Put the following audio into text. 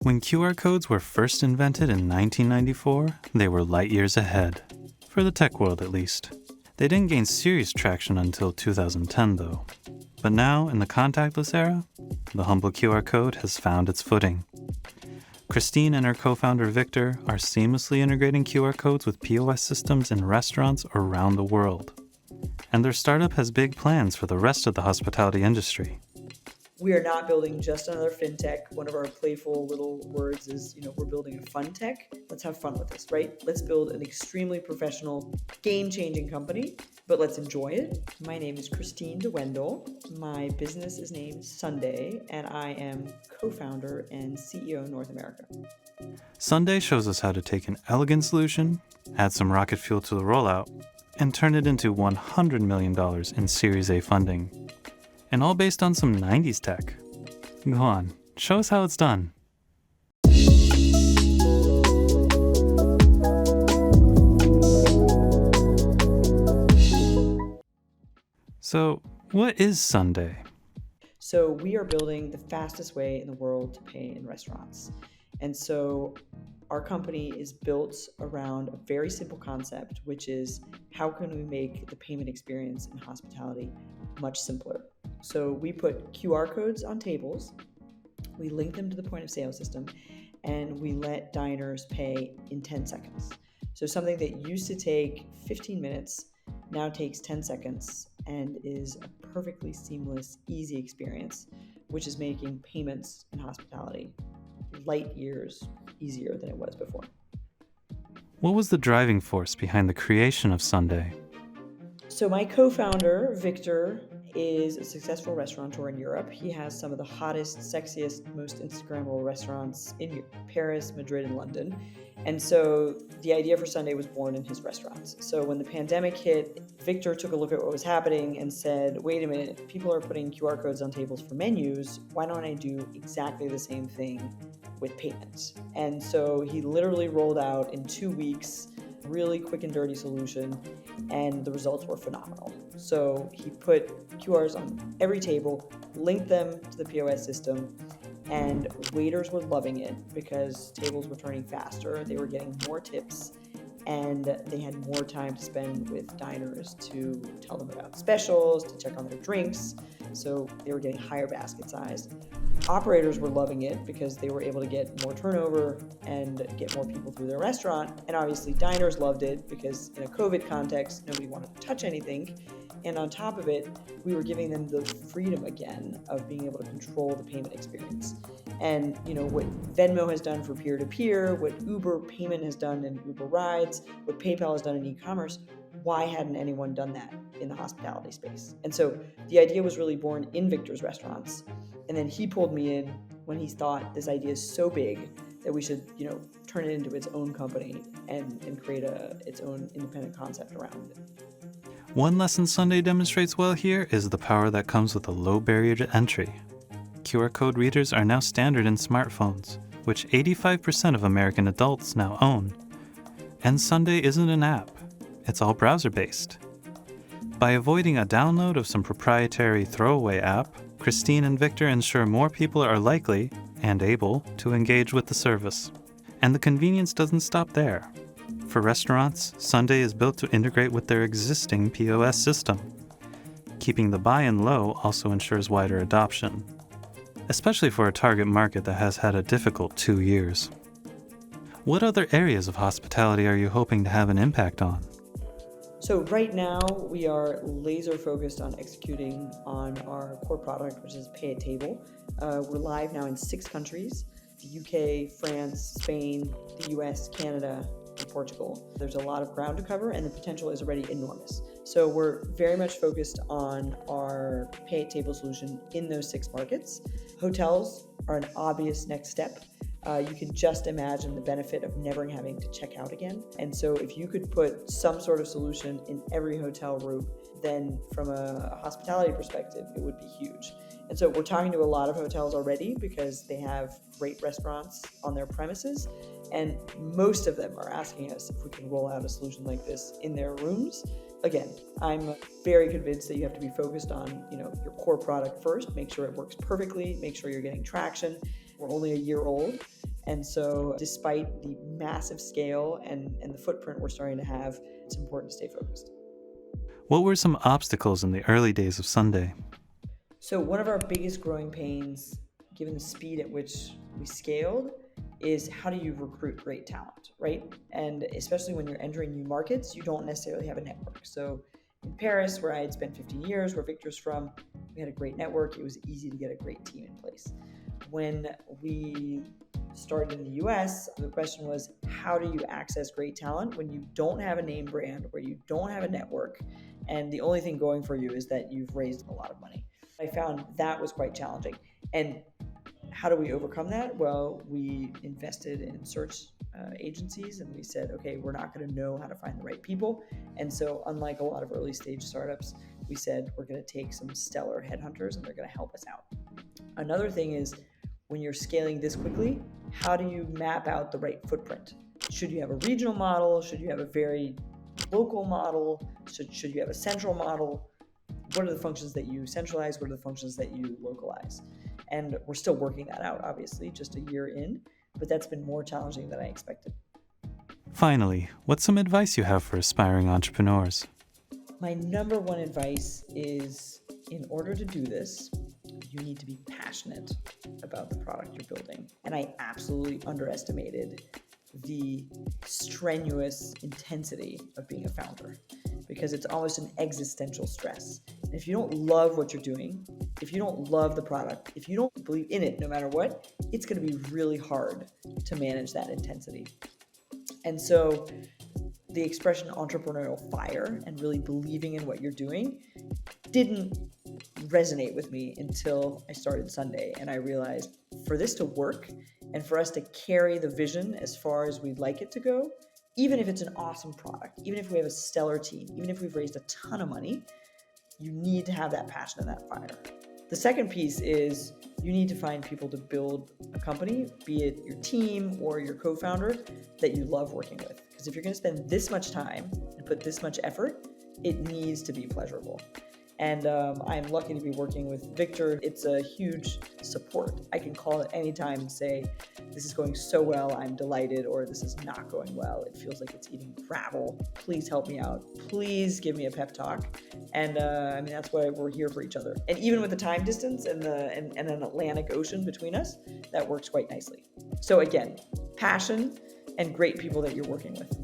When QR codes were first invented in 1994, they were light years ahead. For the tech world, at least. They didn't gain serious traction until 2010, though. But now, in the contactless era, the humble QR code has found its footing. Christine and her co-founder Victor are seamlessly integrating QR codes with POS systems in restaurants around the world. And their startup has big plans for the rest of the hospitality industry. We are not building just another FinTech. One of our playful little words is, we're building a fun tech. Let's have fun with this, right? Let's build an extremely professional, game-changing company, but let's enjoy it. My name is Christine de Wendel. My business is named Sunday, and I am co-founder and CEO North America. Sunday shows us how to take an elegant solution, add some rocket fuel to the rollout, and turn it into $100 million in Series A funding. And all based on some 90's tech. Go on, show us how it's done. So, what is Sunday? So we are building the fastest way in the world to pay in restaurants. And so our company is built around a very simple concept, which is how can we make the payment experience in hospitality much simpler? So we put QR codes on tables, we link them to the point of sale system, and we let diners pay in 10 seconds. So something that used to take 15 minutes now takes 10 seconds and is a perfectly seamless, easy experience, which is making payments in hospitality light years easier than it was before. What was the driving force behind the creation of Sunday? So my co-founder, Victor, is a successful restaurateur in Europe. He has some of the hottest, sexiest, most Instagrammable restaurants in Paris, Madrid, and London. And so the idea for Sunday was born in his restaurants. So when the pandemic hit, Victor took a look at what was happening and said, wait a minute, people are putting QR codes on tables for menus. Why don't I do exactly the same thing with payments? And so he literally rolled out in 2 weeks really quick and dirty solution, and the results were phenomenal. So he put QRs on every table, linked them to the POS system, and waiters were loving it because tables were turning faster, they were getting more tips, and they had more time to spend with diners to tell them about specials, to check on their drinks, so they were getting higher basket size. Operators were loving it because they were able to get more turnover and get more people through their restaurant. And obviously diners loved it because in a COVID context, nobody wanted to touch anything. And on top of it, we were giving them the freedom again of being able to control the payment experience. And what Venmo has done for peer-to-peer, what Uber payment has done in Uber Rides, what PayPal has done in e-commerce, why hadn't anyone done that in the hospitality space? And so the idea was really born in Victor's restaurants. And then he pulled me in when he thought this idea is so big that we should, turn it into its own company and create its own independent concept around it. One lesson Sunday demonstrates well here is the power that comes with a low barrier to entry. QR code readers are now standard in smartphones, which 85% of American adults now own. And Sunday isn't an app. It's all browser-based. By avoiding a download of some proprietary throwaway app, Christine and Victor ensure more people are likely and able to engage with the service. And the convenience doesn't stop there. For restaurants, Sunday is built to integrate with their existing POS system. Keeping the buy-in low also ensures wider adoption, especially for a target market that has had a difficult 2 years. What other areas of hospitality are you hoping to have an impact on? So right now we are laser focused on executing on our core product, which is Pay at Table. We're live now in 6 countries: the UK, France, Spain, the US, Canada, and Portugal. There's a lot of ground to cover and the potential is already enormous. So we're very much focused on our Pay at Table solution in those 6 markets. Hotels are an obvious next step. You can just imagine the benefit of never having to check out again. And so if you could put some sort of solution in every hotel room, then from a hospitality perspective, it would be huge. And so we're talking to a lot of hotels already because they have great restaurants on their premises. And most of them are asking us if we can roll out a solution like this in their rooms. Again, I'm very convinced that you have to be focused on, your core product first, make sure it works perfectly, make sure you're getting traction. We're only a year old, And so despite the massive scale and the footprint we're starting to have, it's important to stay focused. What were some obstacles in the early days of Sunday? So one of our biggest growing pains, given the speed at which we scaled, is how do you recruit great talent, right? And especially when you're entering new markets, you don't necessarily have a network. So in Paris, where I had spent 15 years, where Victor's from, we had a great network. It was easy to get a great team in place. When we started in the US, the question was, how do you access great talent when you don't have a name brand, where you don't have a network, and the only thing going for you is that you've raised a lot of money? I found that was quite challenging. And how do we overcome that? Well, we invested in search agencies, and we said, okay, we're not going to know how to find the right people. And so unlike a lot of early stage startups, we said we're going to take some stellar headhunters and they're going to help us out. Another thing is, when you're scaling this quickly, how do you map out the right footprint? Should you have a regional model? Should you have a very local model? Should you have a central model? What are the functions that you centralize? What are the functions that you localize? And we're still working that out, obviously, just a year in, but that's been more challenging than I expected. Finally, what's some advice you have for aspiring entrepreneurs? My number one advice is, in order to do this, you need to be passionate about the product you're building. And I absolutely underestimated the strenuous intensity of being a founder, because it's almost an existential stress. And if you don't love what you're doing, if you don't love the product, if you don't believe in it no matter what, it's going to be really hard to manage that intensity. And so the expression entrepreneurial fire and really believing in what you're doing didn't resonate with me until I started Sunday. And I realized, for this to work and for us to carry the vision as far as we'd like it to go, even if it's an awesome product, even if we have a stellar team, even if we've raised a ton of money, you need to have that passion and that fire. The second piece is, you need to find people to build a company, be it your team or your co-founder, that you love working with. Because if you're going to spend this much time and put this much effort, it needs to be pleasurable. And I'm lucky to be working with Victor. It's a huge support. I can call at any time and say, this is going so well, I'm delighted, or this is not going well, it feels like it's eating gravel. Please help me out. Please give me a pep talk. And that's why we're here for each other. And even with the time distance and an Atlantic Ocean between us, that works quite nicely. So again, passion and great people that you're working with.